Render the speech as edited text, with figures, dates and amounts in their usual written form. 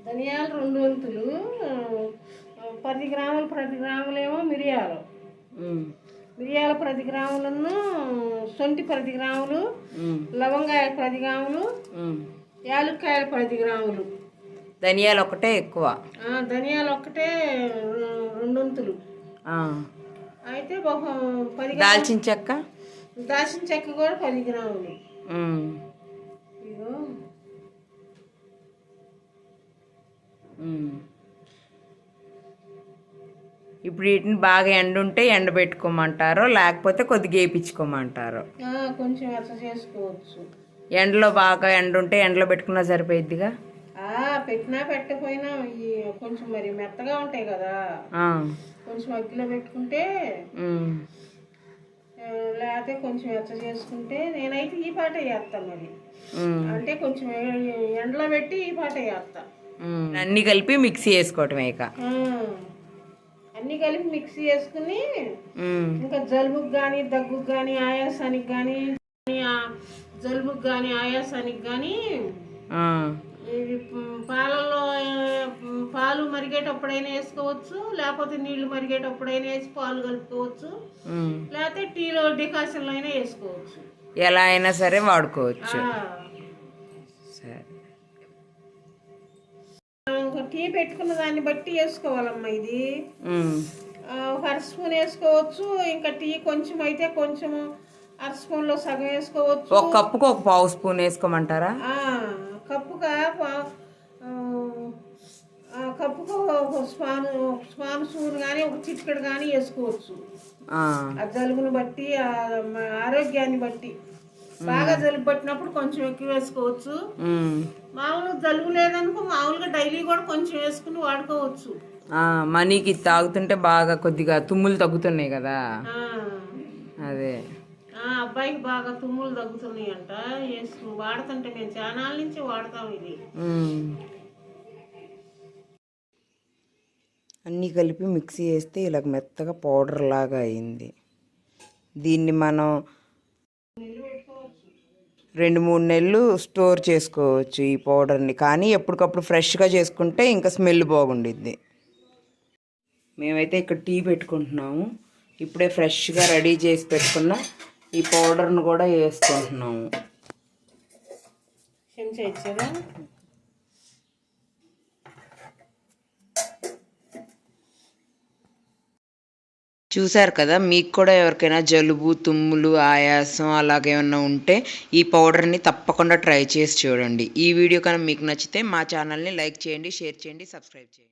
ధనియాలు 2 వంతులు, 10 గ్రాములు, 10 గ్రాములేమో మిరియాలు, మిరియాలు 10 గ్రాములను, సొంటి 10 గ్రాములు, లవంగాయలు 10 గ్రాములు, యాలక్కాయలు 10 గ్రాములు. ధనియాలు ఒకటే ఎక్కువ, ధనియాలు ఒక్కటే 2 వంతులు. అయితే 10 దాల్చిన చెక్క, దాల్చిన చెక్క కూడా 10 గ్రాములు. ఇగో ఇప్పుడు వీటిని బాగా ఎండుంటే ఎండబెట్టుకోమంటారు, లేకపోతే కొద్దిగా వేయించుకోమంటారు. కొంచెం అట్లా చేసుకోవచ్చు. ఎండలో బాగా ఎండుంటే ఎండలో పెట్టుకున్నా సరిపోయిద్దిగా. పెట్టినా పెట్టకపోయినా కొంచెం మరి మెత్తగా ఉంటాయి కదా, కొంచెం అగ్గిలో పెట్టుకుంటే, లేకపోతే కొంచెం ఎచ్చ చేసుకుంటే. నేనైతే ఈ పాట వేస్తా మరి, అంటే కొంచెం ఎండలో పెట్టి ఈ పాట వేస్తా. అన్ని కలిపి మిక్సీ చేసుకోవటమే. ఇక అన్ని కలిపి మిక్సీ చేసుకుని, ఇంకా జలుబుకి కానీ, దగ్గుకు కానీ, ఆయాసానికి కానీ, జలుబుకి కానీ, ఆయాసానికి కానీ ఇవి పాలల్లో పాలు మరిగేటప్పుడైనా వేసుకోవచ్చు, లేకపోతే నీళ్లు మరిగేటప్పుడైనా వేసి పాలు కలుపుకోవచ్చు, లేకపోతే టీలో డికాషన్లో అయినా వేసుకోవచ్చు. ఎలా అయినా సరే వాడుకోవచ్చు. సరే, టీ పెట్టుకున్న దాన్ని బట్టి వేసుకోవాలమ్మా. ఇది 1 స్పూన్ వేసుకోవచ్చు. ఇంకా టీ కొంచెం అయితే కొంచెం 1 స్పూన్లో సగం వేసుకోవచ్చు. ఒక కప్పుకు 1/2 స్పూన్ వేసుకోమంటారా? కప్పుగా కప్పుకు స్పూన్ కానీ, ఒక చిటికెడు కానీ వేసుకోవచ్చు. ఆ జలుబుని బట్టి, ఆరోగ్యాన్ని బట్టి. బాగా జలుబు పట్టినప్పుడు కొంచెం ఎక్కువ వేసుకోవచ్చు. మామూలుగా జలుబు లేదనుకో మామూలుగా డైలీ కూడా కొంచెం వేసుకుని వాడుకోవచ్చు. మనీకి తాగుతుంటే బాగా కొద్దిగా తుమ్ములు తగ్గుతున్నాయి కదా, అదే అబ్బాయికి బాగా తుమ్ములు తగ్గుతున్నాయి అంట. వాడుతుంటే మేము చాలా నుంచి వాడతాం. ఇది అన్నీ కలిపి మిక్సీ వేస్తే ఇలా మెత్తగా పౌడర్ లాగా అయింది. దీన్ని మనం 2-3 నెలలు స్టోర్ చేసుకోవచ్చు ఈ పౌడర్ని. కానీ ఎప్పటికప్పుడు ఫ్రెష్గా చేసుకుంటే ఇంకా స్మెల్ బాగుండిద్ది. మేమైతే ఇక్కడ టీ పెట్టుకుంటున్నాము. ఇప్పుడే ఫ్రెష్గా రెడీ చేసి పెట్టుకున్న ఈ పౌడర్ను కూడా వేసుకుంటున్నాము. చూసారు కదా, మీకు కూడా ఎవరికైనా జలుబు, తుమ్ములు, ఆయాసం అలాగేమన్నా ఉంటే ఈ పౌడర్ని తప్పకుండా ట్రై చేసి చూడండి. ఈ వీడియో కనుక మీకు నచ్చితే మా ఛానల్ని లైక్ చేయండి, షేర్ చేయండి, సబ్స్క్రైబ్ చేయండి.